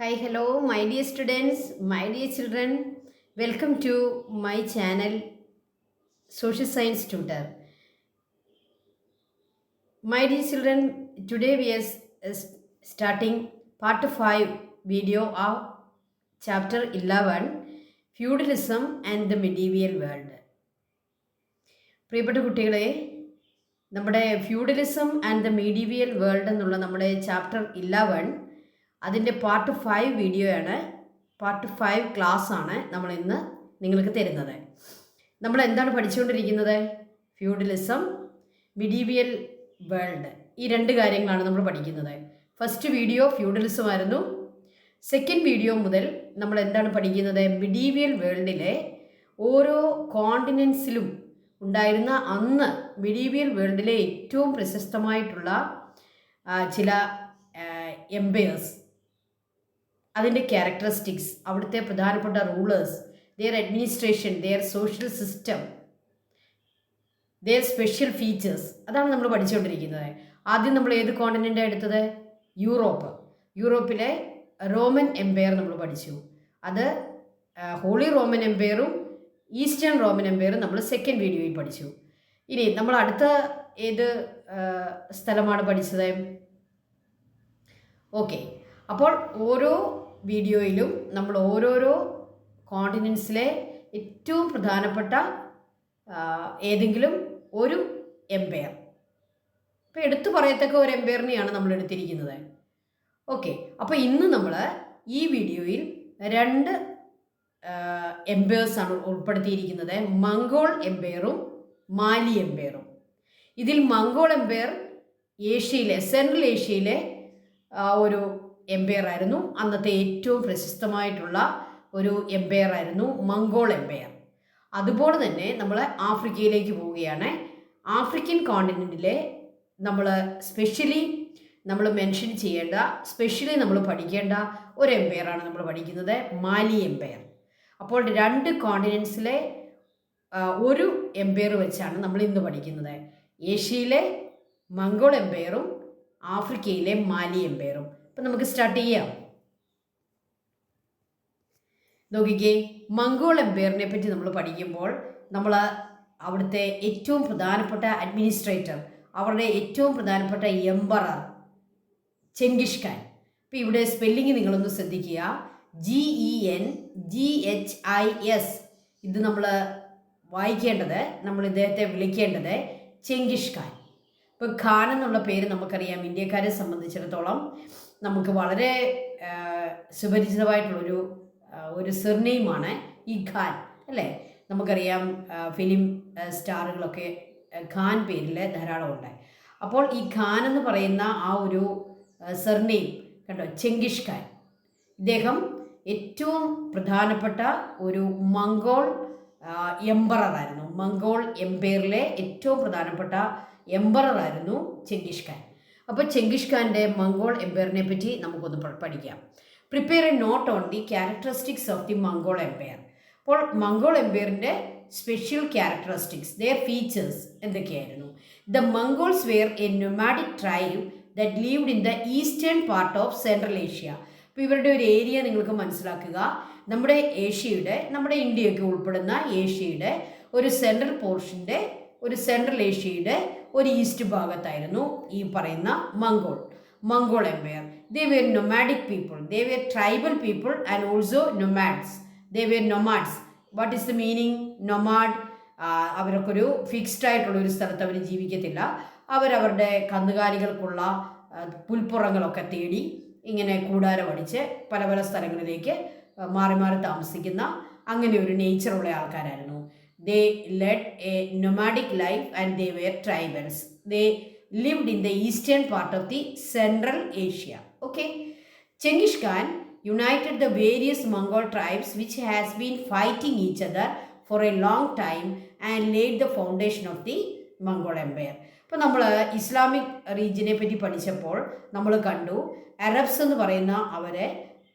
Hi, hello, my dear students, my dear children. Welcome to my channel, Social Science Tutor. My dear children, today we are starting part 5 video of chapter 11, Feudalism and the Medieval World. പ്രിയപ്പെട്ട കുട്ടികളെ, നമ്മുടെ feudalism and the മീഡിയൽ world എന്നുള്ള നമ്മുടെ chapter 11 അതിൻ്റെ part 5 വീഡിയോയാണ്, part 5 class ആണ് നമ്മൾ ഇന്ന് നിങ്ങൾക്ക് തരുന്നത്. നമ്മൾ എന്താണ് പഠിച്ചുകൊണ്ടിരിക്കുന്നത്? ഫ്യൂഡലിസം, മിഡീവിയൽ വേൾഡ്, ഈ രണ്ട് കാര്യങ്ങളാണ് നമ്മൾ പഠിക്കുന്നത്. ഫസ്റ്റ് വീഡിയോ ഫ്യൂഡലിസം ആയിരുന്നു. സെക്കൻഡ് വീഡിയോ മുതൽ നമ്മൾ എന്താണ് പഠിക്കുന്നത്? മിഡീവിയൽ വേൾഡിലെ ഓരോ കോണ്ടിനെൻസിലും ഉണ്ടായിരുന്ന അന്ന് മിഡീവിയൽ വേൾഡിലെ ഏറ്റവും പ്രശസ്തമായിട്ടുള്ള ചില എംപയേഴ്സ്, അതിൻ്റെ ക്യാരക്ടറിസ്റ്റിക്സ്, അവിടുത്തെ പ്രധാനപ്പെട്ട rulers, their administration, their social system, their special features, അതാണ് നമ്മൾ പഠിച്ചുകൊണ്ടിരിക്കുന്നത്. ആദ്യം നമ്മൾ ഏത് കോണ്ടിനെൻ്റാണ് എടുത്തത്? യൂറോപ്പിലെ റോമൻ എംപയർ നമ്മൾ പഠിച്ചു. അത് ഹോളി റോമൻ എംപയറും ഈസ്റ്റേൺ റോമൻ എംപയറും നമ്മൾ സെക്കൻഡ് വീഡിയോയിൽ പഠിച്ചു. ഇനി നമ്മൾ അടുത്ത ഏത് സ്ഥലമാണ് പഠിച്ചത്? ഓക്കെ, അപ്പോൾ ഓരോ വീഡിയോയിലും നമ്മൾ ഓരോരോ കോണ്ടിനെൻസിലെ ഏറ്റവും പ്രധാനപ്പെട്ട ഏതെങ്കിലും ഒരു എംപയർ, ഇപ്പോൾ എടുത്തു പറയത്തക്ക ഒരു എംപയറിനെയാണ് നമ്മൾ എടുത്തിരിക്കുന്നത്. ഓക്കെ, അപ്പോൾ ഇന്ന് നമ്മൾ ഈ വീഡിയോയിൽ രണ്ട് എംപയേഴ്സാണ് ഉൾപ്പെടുത്തിയിരിക്കുന്നത്, മംഗോൾ എംപയറും മാലി എംപയറും. ഇതിൽ മംഗോൾ എംപയർ ഏഷ്യയിലെ, സെൻട്രൽ ഏഷ്യയിലെ ഒരു എംപയർ ആയിരുന്നു. അന്നത്തെ ഏറ്റവും പ്രശസ്തമായിട്ടുള്ള ഒരു എംപയർ ആയിരുന്നു മംഗോൾ എംപയർ. അതുപോലെ തന്നെ നമ്മൾ ആഫ്രിക്കയിലേക്ക് പോവുകയാണ്. ആഫ്രിക്കൻ കോണ്ടിനെൻറ്റിലെ നമ്മൾ സ്പെഷ്യലി നമ്മൾ മെൻഷൻ ചെയ്യേണ്ട, സ്പെഷ്യലി നമ്മൾ പഠിക്കേണ്ട ഒരു എംപയറാണ് നമ്മൾ പഠിക്കുന്നത്, മാലി എംപയർ. അപ്പോൾ രണ്ട് കോണ്ടിനെൻസിലെ ഒരു എംപയർ വെച്ചാണ് നമ്മൾ ഇന്ന് പഠിക്കുന്നത്. ഏഷ്യയിലെ മംഗോൾ എംപയറും ആഫ്രിക്കയിലെ മാലി എംപയറും. അപ്പം നമുക്ക് സ്റ്റാർട്ട് ചെയ്യാം. നോക്കിക്കേ, മംഗോൾ എംപയറിനെ പറ്റി നമ്മൾ പഠിക്കുമ്പോൾ നമ്മൾ അവിടുത്തെ ഏറ്റവും പ്രധാനപ്പെട്ട അഡ്മിനിസ്ട്രേറ്റർ, അവരുടെ ഏറ്റവും പ്രധാനപ്പെട്ട എംപറർ ചെങ്കിഷ് ഖാൻ. ഇപ്പോൾ ഇവിടെ സ്പെല്ലിങ് നിങ്ങളൊന്ന് ശ്രദ്ധിക്കുക. GENGHIS. ഇത് നമ്മൾ വായിക്കേണ്ടത്, നമ്മൾ ഇദ്ദേഹത്തെ വിളിക്കേണ്ടത് ചെങ്കിഷ് ഖാൻ. ഇപ്പോൾ ഖാൻ എന്നുള്ള പേര് നമുക്കറിയാം, ഇന്ത്യക്കാരെ സംബന്ധിച്ചിടത്തോളം നമുക്ക് വളരെ സുപരിചിതമായിട്ടുള്ളൊരു സെർനെയിമാണ് ഈ ഖാൻ, അല്ലേ? നമുക്കറിയാം, ഫിലിം സ്റ്റാറുകളൊക്കെ ഖാൻ പേരിൽ ധാരാളമുണ്ട്. അപ്പോൾ ഈ ഖാൻ എന്ന് പറയുന്ന ആ ഒരു സെർനെയിം കണ്ടോ, ചെങ്കിഷ് ഖാൻ, ഇദ്ദേഹം ഏറ്റവും പ്രധാനപ്പെട്ട ഒരു മംഗോൾ എംപററായിരുന്നു. മംഗോൾ എംപയറിലെ ഏറ്റവും പ്രധാനപ്പെട്ട എംപററായിരുന്നു ചെങ്കിഷ് ഖാൻ. അപ്പോൾ ചെങ്കിഷ് ഖാൻ്റെ മംഗോൾ എംപയറിനെ പറ്റി നമുക്കൊന്ന് പഠിക്കാം. Prepare a note on the characteristics of the Mongol empire. അപ്പോൾ മംഗോൾ എംപയറിൻ്റെ സ്പെഷ്യൽ ക്യാരക്ടറിസ്റ്റിക്സ്, ദെയർ ഫീച്ചേഴ്സ് എന്തൊക്കെയായിരുന്നു? The Mongols were a nomadic tribe that lived in the eastern part of central Asia. അപ്പോൾ ഇവരുടെ ഒരു area നിങ്ങൾക്ക് മനസ്സിലാക്കുക. നമ്മുടെ ഇന്ത്യയൊക്കെ ഉൾപ്പെടുന്ന ഏഷ്യയുടെ ഒരു സെൻട്രൽ പോർഷൻ്റെ, ഒരു സെൻട്രൽ ഏഷ്യയുടെ ഒരു ഈസ്റ്റ് ഭാഗത്തായിരുന്നു ഈ പറയുന്ന Mongol empire. They were nomadic people, they were tribal people and also nomads. They were nomads. What is the meaning? Nomad, അവർക്കൊരു ഫിക്സ്ഡ് ആയിട്ടുള്ള ഒരു സ്ഥലത്ത് അവർ ജീവിക്കത്തില്ല. അവരവരുടെ കന്നുകാലികൾക്കുള്ള പുൽപ്പുറങ്ങളൊക്കെ തേടി ഇങ്ങനെ കൂടാരമടിച്ച് പല പല സ്ഥലങ്ങളിലേക്ക് മാറി മാറി താമസിക്കുന്ന അങ്ങനെ ഒരു നേച്ചറുള്ള ആൾക്കാരായിരുന്നു. They led a nomadic life and they were tribals. They lived in the eastern part of the Central Asia. Okay. Genghis Khan united the various Mongol tribes which has been fighting each other for a long time and laid the foundation of the Mongol Empire. ഇപ്പോൾ നമ്മൾ Islamic റീജിയനെ പറ്റി പഠിച്ചപ്പോൾ നമ്മൾ കണ്ടു, Arabs എന്ന് പറയുന്ന അവരെ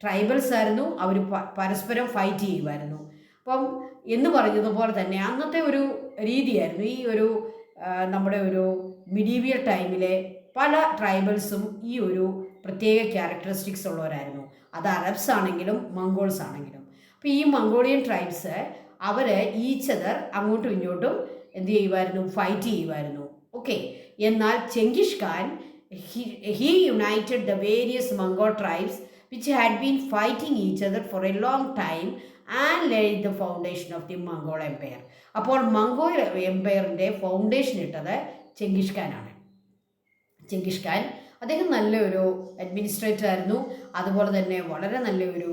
tribals ആയിരുന്നു, അവർ പരസ്പരം ഫൈറ്റ് ചെയ്യുമായിരുന്നു. അപ്പം എന്ന് പറഞ്ഞതുപോലെ തന്നെ അന്നത്തെ ഒരു രീതിയായിരുന്നു ഈ ഒരു നമ്മുടെ ഒരു മിഡീവിയൽ ടൈമിലെ പല ട്രൈബൽസും ഈ ഒരു പ്രത്യേക ക്യാരക്ടറിസ്റ്റിക്സ് ഉള്ളവരായിരുന്നു. അത് അറബ്സ് ആണെങ്കിലും മംഗോൾസ് ആണെങ്കിലും. അപ്പോൾ ഈ മംഗോളിയൻ ട്രൈബ്സ് അവർ ഈച്ച് അതർ അങ്ങോട്ടും ഇങ്ങോട്ടും എന്ത് ചെയ്യുമായിരുന്നു, ഫൈറ്റ് ചെയ്യുമായിരുന്നു. ഓക്കെ. എന്നാൽ ചെങ്കിഷ് Khan he united the various Mongol tribes which had been fighting each other for a long time and laid the foundation of the Mongol Empire. അപ്പോൾ മംഗോൾ എംപയറിൻ്റെ ഫൗണ്ടേഷൻ ഇട്ടത് ചെങ്കിഷ് ഖാനാണ്. ചെങ്കിഷ് ഖാൻ അദ്ദേഹം നല്ലൊരു അഡ്മിനിസ്ട്രേറ്റർ ആയിരുന്നു. അതുപോലെ തന്നെ വളരെ നല്ലൊരു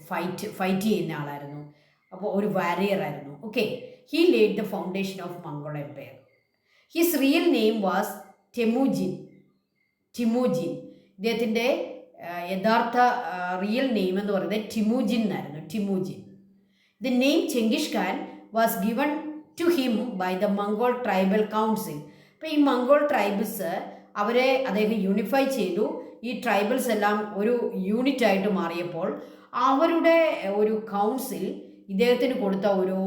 ഫൈറ്റ് ചെയ്യുന്ന ആളായിരുന്നു. അപ്പോൾ ഒരു വാരിയർ ആയിരുന്നു. Okay. He led the foundation of Mongol empire. His real name was Temujin. ഇദ്ദേഹത്തിൻ്റെ യഥാർത്ഥ റിയൽ നെയിം എന്ന് പറയുന്നത് ടിമൂജിൻ എന്നായിരുന്നു. Temujin. The name Genghis Khan was given to him by the Mongol tribal council. അപ്പോൾ ഈ Mongol tribals അവരെ അദ്ദേഹം unify ചെയ്തു. ഈ ട്രൈബൽസ് എല്ലാം ഒരു യൂണിറ്റ് ആയിട്ട് മാറിയപ്പോൾ അവരുടെ ഒരു കൗൺസിൽ ഇദ്ദേഹത്തിന് കൊടുത്ത ഒരു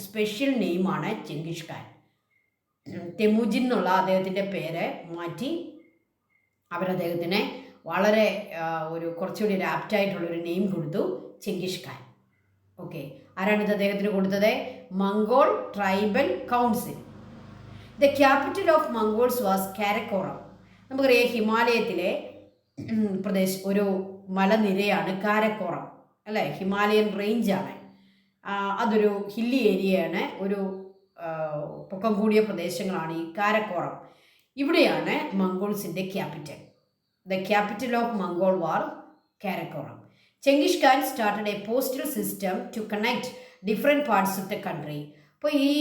സ്പെഷ്യൽ നെയിമാണ് ചെങ്കിഷ് ഖാൻ. തെമുജിൻ എന്നുള്ള അദ്ദേഹത്തിൻ്റെ പേര് മാറ്റി അവരദ്ദേഹത്തിന് വളരെ ഒരു കുറച്ചുകൂടി ഒരു ആപ്റ്റായിട്ടുള്ളൊരു നെയിം കൊടുത്തു, ചെങ്കിഷ് ഖാൻ. ഓക്കെ. ആരാണിത് അദ്ദേഹത്തിന് കൊടുത്തത്? Mongol tribal council. The capital of Mongols was Karakoram. നമുക്കറിയാം ഹിമാലയത്തിലെ ഒരു മലനിരയാണ് കാരക്കോറം, അല്ലേ? ഹിമാലയൻ റേഞ്ചാണ്. അതൊരു ഹില്ലി ഏരിയയാണ്, ഒരു പൊക്കം കൂടിയ പ്രദേശങ്ങളാണ് ഈ കാരക്കോറം. ഇവിടെയാണ് മംഗോൾസിൻ്റെ capital. The capital of Mongol war Karakorum. Genghis Khan started a postal system to connect different parts of the country. അപ്പോൾ ഈ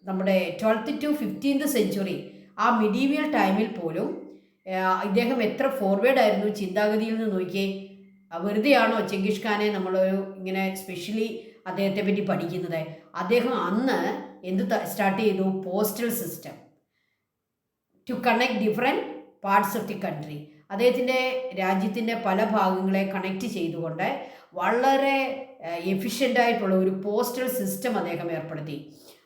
നമ്മുടെ 12th to 15th സെഞ്ച്വറി ആ മിഡീവിയൽ ടൈമിൽ പോലും ഇദ്ദേഹം എത്ര ഫോർവേഡ് ആയിരുന്നു ചിന്താഗതിയിൽ നിന്ന് നോക്കിയേ. വെറുതെയാണോ ചെങ്കിഷ് ഖാനെ നമ്മളൊരു ഇങ്ങനെ സ്പെഷ്യലി അദ്ദേഹത്തെ പറ്റി പഠിക്കുന്നത്? അദ്ദേഹം അന്ന് എന്ത് സ്റ്റാർട്ട് ചെയ്തു? Postal system to connect different parts of the country. അദ്ദേഹത്തിൻ്റെ രാജ്യത്തിൻ്റെ പല ഭാഗങ്ങളെ കണക്ട് ചെയ്തുകൊണ്ട് വളരെ എഫിഷ്യൻ്റായിട്ടുള്ള ഒരു പോസ്റ്റൽ സിസ്റ്റം അദ്ദേഹം ഏർപ്പെടുത്തി.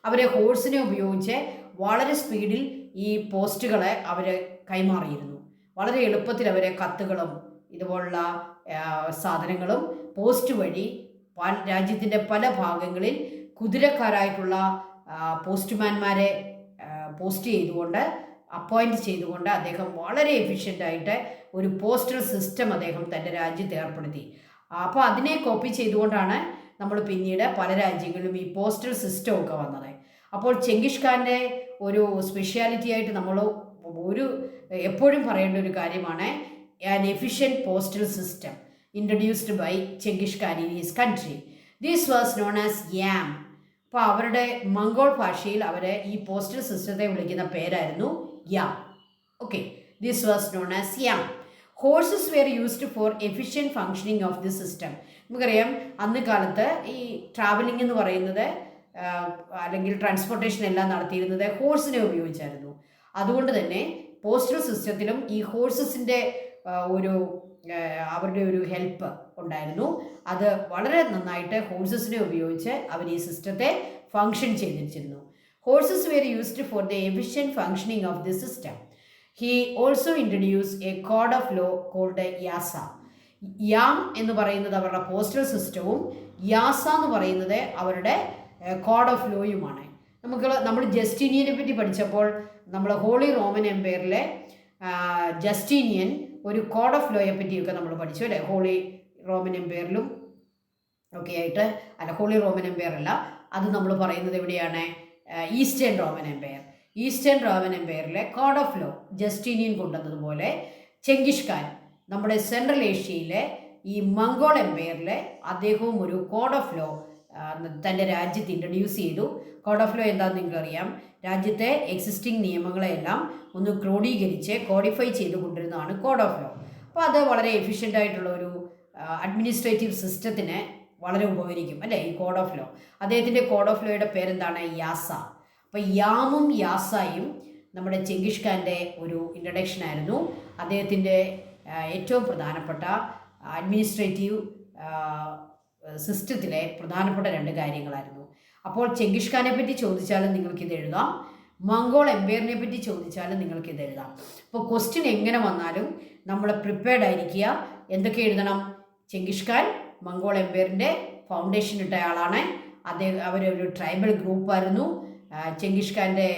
അവരെ ഹോഴ്സിനെ ഉപയോഗിച്ച് വളരെ സ്പീഡിൽ ഈ പോസ്റ്റുകളെ അവർ കൈമാറിയിരുന്നു. വളരെ എളുപ്പത്തിൽ അവരെ കത്തുകളും ഇതുപോലുള്ള സാധനങ്ങളും പോസ്റ്റ് വഴി രാജ്യത്തിൻ്റെ പല ഭാഗങ്ങളിൽ കുതിരക്കാരായിട്ടുള്ള പോസ്റ്റ്മാൻമാരെ പോസ്റ്റ് ചെയ്തുകൊണ്ട് അപ്പോയിൻറ്റ് ചെയ്തുകൊണ്ട് അദ്ദേഹം വളരെ എഫിഷ്യൻ്റായിട്ട് ഒരു പോസ്റ്റൽ സിസ്റ്റം അദ്ദേഹം തൻ്റെ രാജ്യത്ത് ഏർപ്പെടുത്തി. അപ്പോൾ അതിനെ കോപ്പി ചെയ്തുകൊണ്ടാണ് നമ്മൾ പിന്നീട് പല രാജ്യങ്ങളിലും ഈ പോസ്റ്റൽ സിസ്റ്റം ഒക്കെ വന്നത്. അപ്പോൾ ചെങ്കിഷ് ഖാൻ്റെ ഒരു സ്പെഷ്യാലിറ്റി ആയിട്ട് നമ്മൾ എപ്പോഴും പറയേണ്ട ഒരു കാര്യമാണ് an efficient postal system introduced by Genghis Khan in his country. This was known as Yam. അപ്പോൾ അവരുടെ മംഗോൾ ഭാഷയിൽ അവർ ഈ പോസ്റ്റൽ സിസ്റ്റത്തെ വിളിക്കുന്ന പേരായിരുന്നു Yam. Okay. This was known as Yam. Horses were used for efficient functioning of the system. നമുക്കറിയാം അന്ന് കാലത്ത് ഈ ട്രാവലിംഗ് എന്ന് പറയുന്നത് അല്ലെങ്കിൽ ട്രാൻസ്പോർട്ടേഷൻ എല്ലാം നടത്തിയിരുന്നത് ഹോഴ്സിനെ ഉപയോഗിച്ചായിരുന്നു. അതുകൊണ്ട് തന്നെ പോസ്റ്റൽ സിസ്റ്റത്തിലും ഈ ഹോഴ്സസിൻ്റെ അവരുടെ ഒരു ഹെൽപ്പ് ഉണ്ടായിരുന്നു. അത് വളരെ നന്നായിട്ട് ഹോഴ്സസിനെ ഉപയോഗിച്ച് അവർ ഈ സിസ്റ്റത്തെ ഫങ്ഷൻ ചെയ്തിരുന്നു. Horses were used for the efficient functioning of the system. He also introduce a code of law called Yasa. Yam എന്ന് പറയുന്നത് അവരുടെ പോസ്റ്റൽ സിസ്റ്റവും യാസ എന്ന് പറയുന്നത് അവരുടെ കോഡ് ഓഫ് ലോയുമാണ്. നമ്മൾ ജസ്റ്റീനിയനെ പറ്റി പഠിച്ചപ്പോൾ നമ്മൾ ഹോളി റോമൻ എംപയറിലെ ജസ്റ്റീനിയൻ ഒരു കോഡ് ഓഫ് ലോയെ പറ്റിയൊക്കെ നമ്മൾ പഠിച്ചു, അല്ലേ? ഹോളി റോമൻ എംപയറിലും ഒക്കെ ആയിട്ട്, അല്ല ഹോളി റോമൻ എംപയർ അല്ല, അത് നമ്മൾ പറയുന്നത് എവിടെയാണ്? Eastern Roman empire. Eastern Roman എംപയറിലെ കോഡ് ഓഫ് ലോ ജസ്റ്റീനിയൻ കൊണ്ടുവന്നതുപോലെ ചെങ്കിഷ് ഖാൻ നമ്മുടെ സെൻട്രൽ ഏഷ്യയിലെ ഈ മംഗോൾ എംപയറിലെ അദ്ദേഹവും ഒരു കോഡ് ഓഫ് ലോ തൻ്റെ രാജ്യത്ത് ഇൻട്രൊഡ്യൂസ് ചെയ്തു. കോഡ് ഓഫ് ലോ എന്താണെന്ന് നിങ്ങൾക്കറിയാം. രാജ്യത്തെ എക്സിസ്റ്റിംഗ് നിയമങ്ങളെല്ലാം ഒന്ന് ക്രോഡീകരിച്ച് കോഡിഫൈ ചെയ്ത് കൊണ്ടിരുന്നതാണ് കോഡ് ഓഫ് ലോ. അപ്പോൾ അത് വളരെ എഫിഷ്യൻ്റ് ആയിട്ടുള്ള ഒരു അഡ്മിനിസ്ട്രേറ്റീവ് സിസ്റ്റത്തിന് വളരെ ഉപകരിക്കും, അല്ലേ? ഈ കോഡ് ഓഫ് ലോ. അദ്ദേഹത്തിൻ്റെ കോഡ് ഓഫ് ലോയുടെ പേരെന്താണ്? യാസ. അപ്പോൾ യാമും യാസയും നമ്മുടെ ചെങ്കിഷ് ഖാൻ്റെ ഒരു ഇൻട്രഡക്ഷൻ ആയിരുന്നു. അദ്ദേഹത്തിൻ്റെ ഏറ്റവും പ്രധാനപ്പെട്ട അഡ്മിനിസ്ട്രേറ്റീവ് സിസ്റ്റത്തിലെ പ്രധാനപ്പെട്ട രണ്ട് കാര്യങ്ങളായിരുന്നു. അപ്പോൾ ചെങ്കിഷ് ഖാനെ പറ്റി ചോദിച്ചാലും നിങ്ങൾക്കിത് എഴുതാം. മംഗോൾ എംപയറിനെ പറ്റി ചോദിച്ചാലും നിങ്ങൾക്ക് ഇത് എഴുതാം. അപ്പോൾ ക്വസ്റ്റ്യൻ എങ്ങനെ വന്നാലും നമ്മൾ പ്രിപ്പയർഡ് ആയിരിക്കുക. എന്തൊക്കെ എഴുതണം? ചെങ്കിസ് ഖാൻ മംഗോൾ എംപയറിൻ്റെ ഫൗണ്ടേഷൻ ഇട്ട ആളാണ്. അവരൊരു ട്രൈബൽ ഗ്രൂപ്പായിരുന്നു. ചെങ്കിസ് ഖാൻ്റെ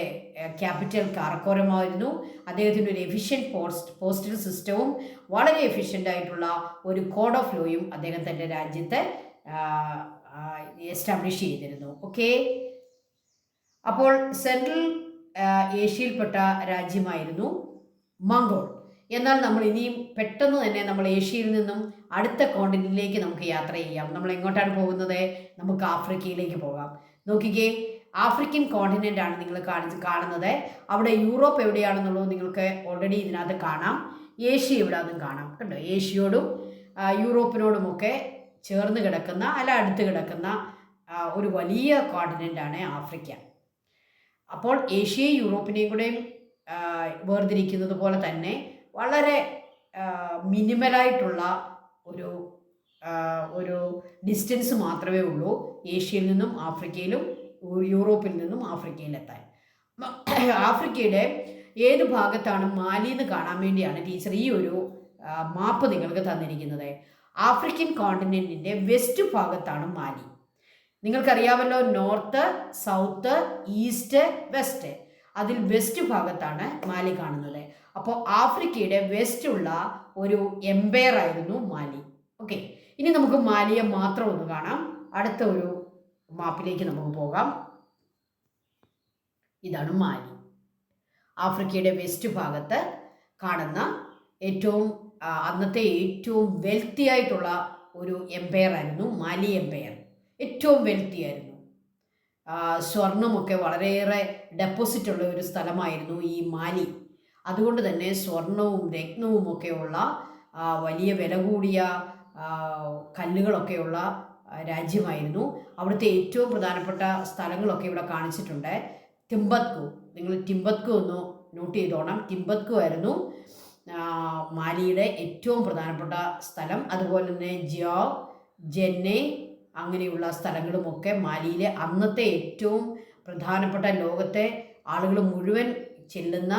ക്യാപിറ്റൽ കാരക്കോറമായിരുന്നു. അദ്ദേഹത്തിൻ്റെ ഒരു എഫിഷ്യൻറ്റ് പോസ്റ്റൽ സിസ്റ്റവും വളരെ എഫിഷ്യൻ്റ് ആയിട്ടുള്ള ഒരു കോഡ് ഓഫ് ലോയും അദ്ദേഹം തൻ്റെ രാജ്യത്തെ എസ്റ്റാബ്ലിഷ് ചെയ്തിരുന്നു. ഓക്കെ, അപ്പോൾ സെൻട്രൽ ഏഷ്യയിൽപ്പെട്ട രാജ്യമായിരുന്നു മംഗോൾ. എന്നാൽ നമ്മൾ ഇനിയും പെട്ടെന്ന് തന്നെ നമ്മൾ ഏഷ്യയിൽ നിന്നും അടുത്ത കോണ്ടിനെന്റിലേക്ക് നമുക്ക് യാത്ര ചെയ്യാം. നമ്മൾ എങ്ങോട്ടാണ് പോകുന്നത്? നമുക്ക് ആഫ്രിക്കയിലേക്ക് പോകാം. നോക്കിക്കേ, ആഫ്രിക്കൻ കോണ്ടിനെൻ്റ് ആണ് നിങ്ങൾ കാണുന്നത്. അവിടെ യൂറോപ്പ് എവിടെയാണെന്നുള്ളത് നിങ്ങൾക്ക് ഓൾറെഡി ഇതിനകത്ത് കാണാം. ഏഷ്യ എവിടെയാണെന്നും കാണാം. കണ്ടോ, ഏഷ്യയോടും യൂറോപ്പിനോടുമൊക്കെ ചേർന്ന് കിടക്കുന്ന അല്ല അടുത്ത് കിടക്കുന്ന ഒരു വലിയ കോണ്ടിനെൻ്റാണ് ആഫ്രിക്ക. അപ്പോൾ ഏഷ്യയും യൂറോപ്പിനെയും കൂടെയും വേർതിരിക്കുന്നത് പോലെ തന്നെ വളരെ മിനിമലായിട്ടുള്ള ഒരു ഡിസ്റ്റൻസ് മാത്രമേ ഉള്ളൂ ഏഷ്യയിൽ നിന്നും ആഫ്രിക്കയിലും യൂറോപ്പിൽ നിന്നും ആഫ്രിക്കയിലെത്താൻ. ആഫ്രിക്കയുടെ ഏത് ഭാഗത്താണ് മാലി എന്ന് കാണാൻ വേണ്ടിയാണ് ടീച്ചർ ഈ ഒരു മാപ്പ് നിങ്ങൾക്ക് തന്നിരിക്കുന്നത്. ആഫ്രിക്കൻ കോണ്ടിനെൻറ്റിൻ്റെ വെസ്റ്റ് ഭാഗത്താണ് മാലി. നിങ്ങൾക്കറിയാമല്ലോ, നോർത്ത്, സൗത്ത്, ഈസ്റ്റ്, വെസ്റ്റ്. അതിൽ വെസ്റ്റ് ഭാഗത്താണ് മാലി കാണുന്നത്. അപ്പോൾ ആഫ്രിക്കയുടെ വെസ്റ്റുള്ള ഒരു എംപയർ ആയിരുന്നു മാലി. ഓക്കെ, ഇനി നമുക്ക് മാലിയെ മാത്രം ഒന്ന് കാണാം. അടുത്ത ഒരു മാപ്പിലേക്ക് നമുക്ക് പോകാം. ഇതാണ് മാലി. ആഫ്രിക്കയുടെ വെസ്റ്റ് ഭാഗത്ത് കാണുന്ന അന്നത്തെ ഏറ്റവും വെൽത്തി ആയിട്ടുള്ള ഒരു എംപയർ ആയിരുന്നു മാലി എംപയർ. ഏറ്റവും വെൽത്തി ആയിരുന്നു. സ്വർണമൊക്കെ വളരെയേറെ ഡെപ്പോസിറ്റ് ഉള്ള ഒരു സ്ഥലമായിരുന്നു ഈ മാലി. അതുകൊണ്ട് തന്നെ സ്വർണവും രത്നവും ഒക്കെയുള്ള വലിയ വില കൂടിയ കല്ലുകളൊക്കെയുള്ള രാജ്യമായിരുന്നു. അവിടുത്തെ ഏറ്റവും പ്രധാനപ്പെട്ട സ്ഥലങ്ങളൊക്കെ ഇവിടെ കാണിച്ചിട്ടുണ്ട്. ടിംബത്കു, നിങ്ങൾ ടിംബത്കു ഒന്ന് നോട്ട് ചെയ്തോണം. ടിംബത്കു ആയിരുന്നു മാലിയുടെ ഏറ്റവും പ്രധാനപ്പെട്ട സ്ഥലം. അതുപോലെ തന്നെ ജിയോ, ജെന്നെ അങ്ങനെയുള്ള സ്ഥലങ്ങളുമൊക്കെ മാലിയിലെ അന്നത്തെ ഏറ്റവും പ്രധാനപ്പെട്ട ലോകത്തെ ആളുകൾ മുഴുവൻ ചെല്ലുന്ന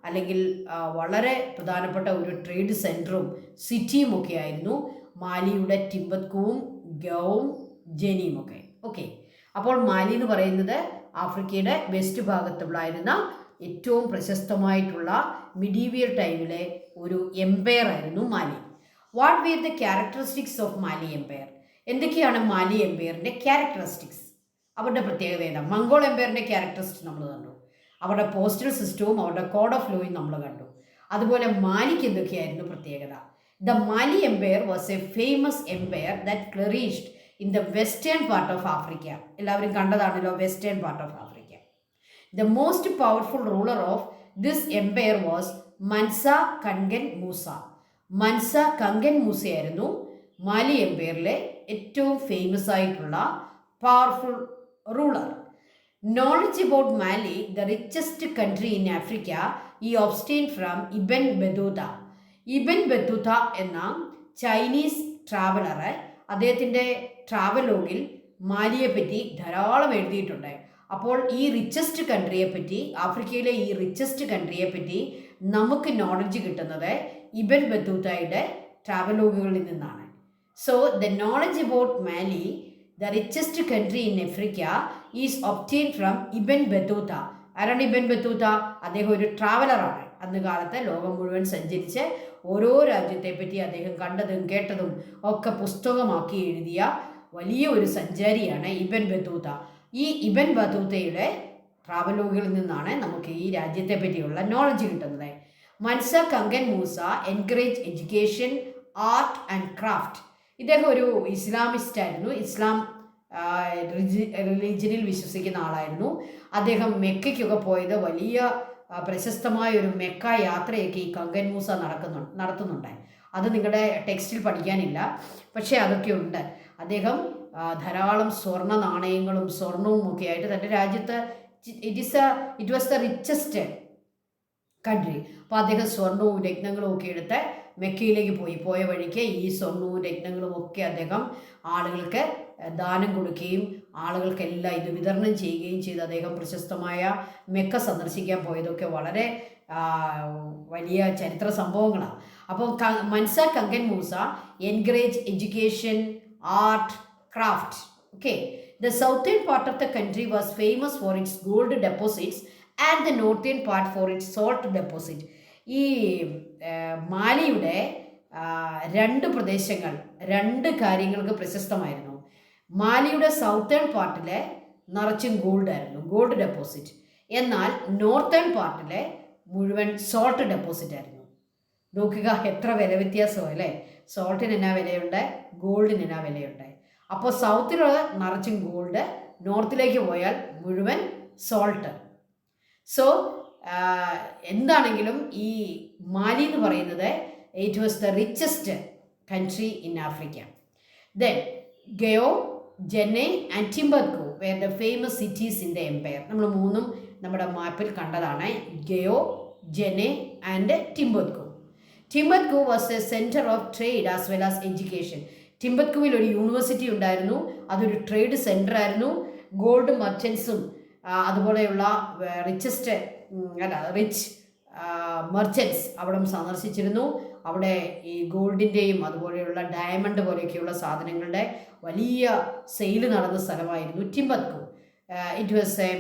അല്ലെങ്കിൽ വളരെ പ്രധാനപ്പെട്ട ഒരു ട്രേഡ് സെൻറ്ററും സിറ്റിയും ഒക്കെ ആയിരുന്നു മാലിയുടെ ടിംബത്കുവും ഗവും ജെനിയും ഒക്കെ. ഓക്കെ, അപ്പോൾ മാലി എന്ന് പറയുന്നത് ആഫ്രിക്കയുടെ വെസ്റ്റ് ഭാഗത്തുള്ളായിരുന്ന ഏറ്റവും പ്രശസ്തമായിട്ടുള്ള മിഡീവിയൽ ടൈമിലെ ഒരു എംപയർ ആയിരുന്നു Mali. What were the characteristics of Mali empire? എന്തൊക്കെയാണ് മാലി എംപയറിൻ്റെ ക്യാരക്ടറിസ്റ്റിക്സ്? അവരുടെ പ്രത്യേകത ഏതാ? മംഗോൾ എംപയറിൻ്റെ ക്യാരക്ടറിസ്റ്റിക്സ് നമ്മൾ കണ്ടു. അവരുടെ പോസ്റ്റൽ സിസ്റ്റവും അവരുടെ കോഡ് ഓഫ് ലോയും നമ്മൾ കണ്ടു. അതുപോലെ മാലിക്ക് എന്തൊക്കെയായിരുന്നു പ്രത്യേകത? The Mali empire was a famous empire that flourished in the western part of Africa. എല്ലാവരും കണ്ടതാണല്ലോ western part of Africa. The most powerful ruler of this empire was Mansa Kankan Musa. Mansa Kankan മൂസയായിരുന്നു Mali എംപയറിലെ ഏറ്റവും famous ആയിട്ടുള്ള powerful ruler. Knowledge about Mali, the richest country in Africa, is obtained from Ibn Battuta. Ibn Battuta എന്ന Chinese traveller അദ്ദേഹത്തിൻ്റെ ട്രാവലോഗിൽ മാലിയെ പറ്റി ധാരാളം എഴുതിയിട്ടുണ്ട്. അപ്പോൾ ഈ റിച്ചസ്റ്റ് കൺട്രിയെ പറ്റി, ആഫ്രിക്കയിലെ ഈ റിച്ചസ്റ്റ് കൺട്രിയെ പറ്റി നമുക്ക് നോളജ് കിട്ടുന്നത് ഇബൻ ബത്തൂത്തയുടെ ട്രാവലോഗുകളിൽ നിന്നാണ്. So the knowledge about Mali, the richest country in Africa, is obtained from Ibn Battuta. ആരാണ് ഇബൻ ബത്തൂത്ത? അദ്ദേഹം ഒരു ട്രാവലറാണ്. അന്ന് കാലത്ത് ലോകം മുഴുവൻ സഞ്ചരിച്ച് ഓരോ രാജ്യത്തെ പറ്റി അദ്ദേഹം കണ്ടതും കേട്ടതും ഒക്കെ പുസ്തകമാക്കി എഴുതിയ വലിയ ഒരു സഞ്ചാരിയാണ് ഇബൻ ബത്തൂത്ത. ഈ ഇബൻ ബത്തൂത്തയുടെ ട്രാവലോഗുകളിൽ നിന്നാണ് നമുക്ക് ഈ രാജ്യത്തെ പറ്റിയുള്ള നോളജ് കിട്ടുന്നത്. Mansa Kankan Musa encourage education, art and craft. ഇദ്ദേഹം ഒരു ഇസ്ലാമിസ്റ്റ് ആയിരുന്നു. ഇസ്ലാം റിലീജിയനിൽ വിശ്വസിക്കുന്ന ആളായിരുന്നു. അദ്ദേഹം മെക്കയ്ക്കൊക്കെ പോയത് വലിയ പ്രശസ്തമായ ഒരു മെക്ക യാത്രയൊക്കെ ഈ കങ്കൻ മൂസ നടത്തുന്നുണ്ട്. അത് നിങ്ങളുടെ ടെക്സ്റ്റിൽ പഠിക്കാനില്ല, പക്ഷേ അതൊക്കെ ഉണ്ട്. അദ്ദേഹം ധാരാളം സ്വർണ്ണ നാണയങ്ങളും സ്വർണവും ഒക്കെ ആയിട്ട് തൻ്റെ രാജ്യത്ത് it was the richest country. അപ്പോൾ അദ്ദേഹം സ്വർണവും രത്നങ്ങളും ഒക്കെ എടുത്ത് മെക്കയിലേക്ക് പോയ വഴിക്ക് ഈ സ്വർണവും രത്നങ്ങളും ഒക്കെ അദ്ദേഹം ആളുകൾക്ക് ദാനം കൊടുക്കുകയും ആളുകൾക്കെല്ലാം ഇത് വിതരണം ചെയ്യുകയും ചെയ്ത് അദ്ദേഹം പ്രശസ്തമായ മെക്ക സന്ദർശിക്കാൻ പോയതൊക്കെ വളരെ വലിയ ചരിത്ര സംഭവങ്ങളാണ്. അപ്പോൾ Mansa Kankan Musa encourage education, art, craft. Okay, the southern part of the country was famous for its gold deposits and the northern part for its salt deposit. ഈ മാലിയുടെ രണ്ട് പ്രദേശങ്ങൾ രണ്ട് കാര്യങ്ങൾക്ക് പ്രശസ്തമായിരുന്നു. മാലിയുടെ സൗത്തേൺ പാർട്ടിലെ നിറച്ചും ഗോൾഡായിരുന്നു, ഗോൾഡ് ഡെപ്പോസിറ്റ്. എന്നാൽ northern പാർട്ടിലെ മുഴുവൻ salt deposit ആയിരുന്നു. നോക്കുക, എത്ര വില വ്യത്യാസമോ അല്ലേ. സോൾട്ടിന് എന്നാ വിലയുണ്ട്, ഗോൾഡിന് എന്നാ വിലയുണ്ട്. അപ്പോൾ സൗത്തിൽ നിറച്ചും ഗോൾഡ്, നോർത്തിലേക്ക് പോയാൽ മുഴുവൻ സോൾട്ട്. സോ എന്താണെങ്കിലും ഈ മാലി എന്ന് പറയുന്നത് it was the richest country in Africa. Then Gao, Djenne and Timbuktu were the famous cities in the empire. നമ്മൾ മൂന്നും നമ്മുടെ മാപ്പിൽ കണ്ടതാണ്. Gao, Djenne and Timbuktu. Timbuktu was a centre of trade as well as education. ടിംബക്ടുവിൽ ഒരു university ഉണ്ടായിരുന്നു, അതൊരു trade centre ആയിരുന്നു. ഗോൾഡ് മർച്ചൻസും അതുപോലെയുള്ള റിച്ച് മെർച്ചൻസ് അവിടെ സന്ദർശിച്ചിരുന്നു. അവിടെ ഈ ഗോൾഡിൻ്റെയും അതുപോലെയുള്ള ഡയമണ്ട് പോലെയൊക്കെയുള്ള സാധനങ്ങളുടെ വലിയ സെയിൽ നടന്ന സ്ഥലമായിരുന്നു Timbuktu. It was a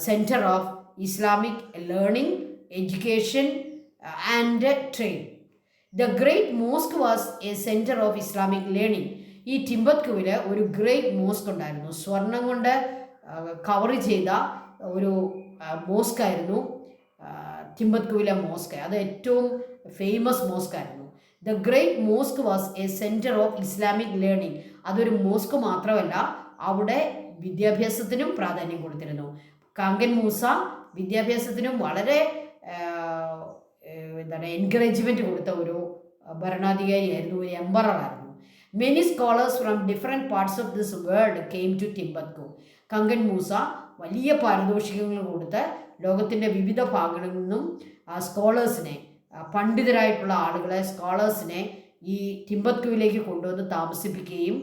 centre of Islamic learning, education and trade. The great mosque was a centre of Islamic learning. ഈ ടിംബക്ടുവിൽ ഒരു ഗ്രേറ്റ് മോസ്ക് ഉണ്ടായിരുന്നു, സ്വർണം കൊണ്ട് കവർ ചെയ്ത ഒരു മോസ്ക് ആയിരുന്നു ടിംബക്ടുവിലെ മോസ്ക്. അത് ഏറ്റവും ഫേമസ് മോസ്ക് ആയിരുന്നു. The great mosque was a centre of Islamic learning. അതൊരു മോസ്ക് മാത്രമല്ല, അവിടെ വിദ്യാഭ്യാസത്തിനും പ്രാധാന്യം കൊടുത്തിരുന്നു. കങ്കൻ മൂസ വിദ്യാഭ്യാസത്തിനും വളരെ എൻകറേജ്മെൻറ്റ് കൊടുത്ത ഒരു ഭരണാധികാരിയായിരുന്നു, ഒരു എംപററായിരുന്നു. Many scholars from different parts of this world came to Timbuktu. Kankan Musa വലിയ പാരിതോഷികങ്ങൾ കൊടുത്ത് ലോകത്തിൻ്റെ വിവിധ ഭാഗങ്ങളിൽ നിന്നും സ്കോളേഴ്സിനെ, പണ്ഡിതരായിട്ടുള്ള ആളുകളെ, സ്കോളേഴ്സിനെ ഈ ടിംബക്ടുവിലേക്ക് കൊണ്ടുവന്ന് താമസിപ്പിക്കുകയും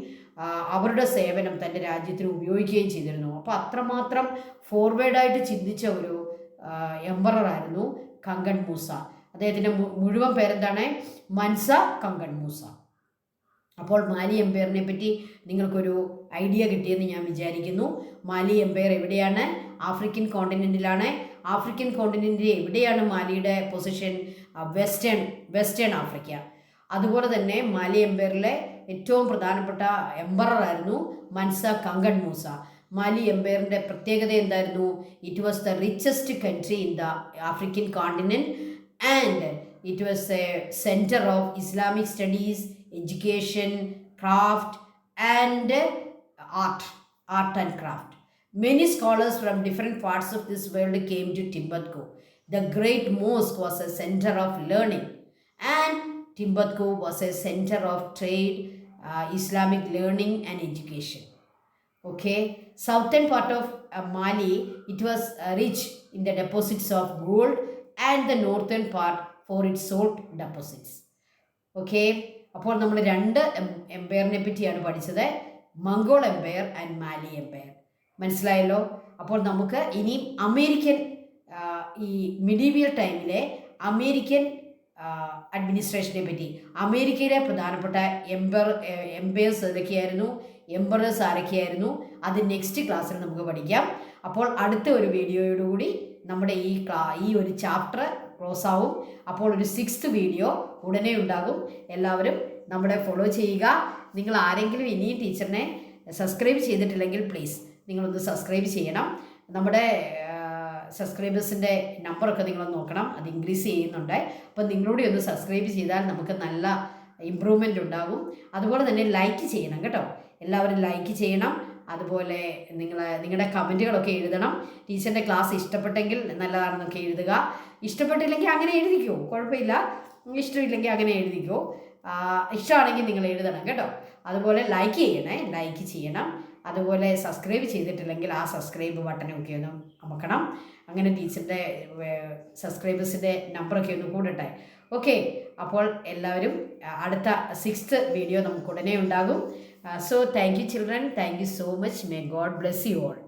അവരുടെ സേവനം തൻ്റെ രാജ്യത്തിന് ഉപയോഗിക്കുകയും ചെയ്തിരുന്നു. അപ്പോൾ അത്രമാത്രം ഫോർവേഡായിട്ട് ചിന്തിച്ച ഒരു എംപററായിരുന്നു കങ്കൻ മൂസ. അദ്ദേഹത്തിൻ്റെ മുഴുവൻ പേരെന്താണ്? Mansa Kankan Musa. അപ്പോൾ മാലി എംപയറിനെ പറ്റി നിങ്ങൾക്കൊരു ഐഡിയ കിട്ടിയെന്ന് ഞാൻ വിചാരിക്കുന്നു. മാലി എംപയർ എവിടെയാണ്? ആഫ്രിക്കൻ കോണ്ടിനെൻറ്റിലാണ്. ആഫ്രിക്കൻ കോണ്ടിനെൻറ്റിൽ എവിടെയാണ് മാലിയുടെ പൊസിഷൻ? Western Africa. അതുപോലെ തന്നെ മാലി എംപയറിലെ ഏറ്റവും പ്രധാനപ്പെട്ട എംപററായിരുന്നു മൻസ കങ്കൻ മൂസ. മാലി എംപയറിൻ്റെ പ്രത്യേകത എന്തായിരുന്നു? It was the richest country in the African continent and it was a centre of Islamic studies, education, craft and art and craft. Many scholars from different parts of this world came to Timbuktu. The great mosque was a center of learning and Timbuktu was a center of trade, Islamic learning and education. Okay, southern part of Mali, it was rich in the deposits of gold and the northern part for its salt deposits. Okay, അപ്പോൾ നമ്മൾ രണ്ട് എംപയറിനെ പറ്റിയാണ് പഠിച്ചത്, Mongol empire and Mali empire. മനസ്സിലായല്ലോ? അപ്പോൾ നമുക്ക് ഇനിയും അമേരിക്കൻ, ഈ മിഡീവിയൽ ടൈമിലെ അഡ്മിനിസ്ട്രേഷനെ പറ്റി, അമേരിക്കയിലെ പ്രധാനപ്പെട്ട എംപയേഴ്സ് ഏതൊക്കെയായിരുന്നു, എംപറേഴ്സ് ആരൊക്കെയായിരുന്നു, അത് നെക്സ്റ്റ് ക്ലാസ്സിൽ നമുക്ക് പഠിക്കാം. അപ്പോൾ അടുത്ത ഒരു വീഡിയോയോടുകൂടി നമ്മുടെ ഈ ഒരു ചാപ്റ്റർ ക്ലോസ് ആവും. അപ്പോൾ ഒരു 6th വീഡിയോ ഉടനെ ഉണ്ടാകും. എല്ലാവരും നമ്മളെ ഫോളോ ചെയ്യുക. നിങ്ങൾ ആരെങ്കിലും ഇനിയും ടീച്ചറിനെ സബ്സ്ക്രൈബ് ചെയ്തിട്ടില്ലെങ്കിൽ പ്ലീസ് നിങ്ങളൊന്ന് സബ്സ്ക്രൈബ് ചെയ്യണം. നമ്മുടെ സബ്സ്ക്രൈബേഴ്സിൻ്റെ നമ്പറൊക്കെ നിങ്ങളൊന്ന് നോക്കണം, അത് ഇൻക്രീസ് ചെയ്യുന്നുണ്ട്. അപ്പോൾ നിങ്ങളൂടെ ഒന്ന് സബ്സ്ക്രൈബ് ചെയ്താൽ നമുക്ക് നല്ല ഇമ്പ്രൂവ്മെൻ്റ് ഉണ്ടാകും. അതുപോലെ തന്നെ ലൈക്ക് ചെയ്യണം കേട്ടോ, എല്ലാവരും ലൈക്ക് ചെയ്യണം. അതുപോലെ നിങ്ങളുടെ കമൻറ്റുകളൊക്കെ എഴുതണം. ടീച്ചറിൻ്റെ ക്ലാസ് ഇഷ്ടപ്പെട്ടെങ്കിൽ നല്ലതാണെന്നൊക്കെ എഴുതുക. ഇഷ്ടപ്പെട്ടില്ലെങ്കിൽ അങ്ങനെ എഴുതിക്കോ, കുഴപ്പമില്ല. ഇഷ്ടമില്ലെങ്കിൽ അങ്ങനെ എഴുതിക്കോ. ഇഷ്ടമാണെങ്കിൽ നിങ്ങൾ എഴുതണം കേട്ടോ. അതുപോലെ ലൈക്ക് ചെയ്യണം. അതുപോലെ സബ്സ്ക്രൈബ് ചെയ്തിട്ടില്ലെങ്കിൽ ആ സബ്സ്ക്രൈബ് ബട്ടനൊക്കെ ഒന്ന് അമക്കണം. അങ്ങനെ ടീച്ചറിൻ്റെ സബ്സ്ക്രൈബേഴ്സിൻ്റെ നമ്പറൊക്കെ ഒന്ന് കൂടട്ടെ. ഓക്കെ, അപ്പോൾ എല്ലാവരും അടുത്ത 6th വീഡിയോ നമുക്ക് ഉടനെ ഉണ്ടാകും. So thank you children, thank you so much, may God bless you all.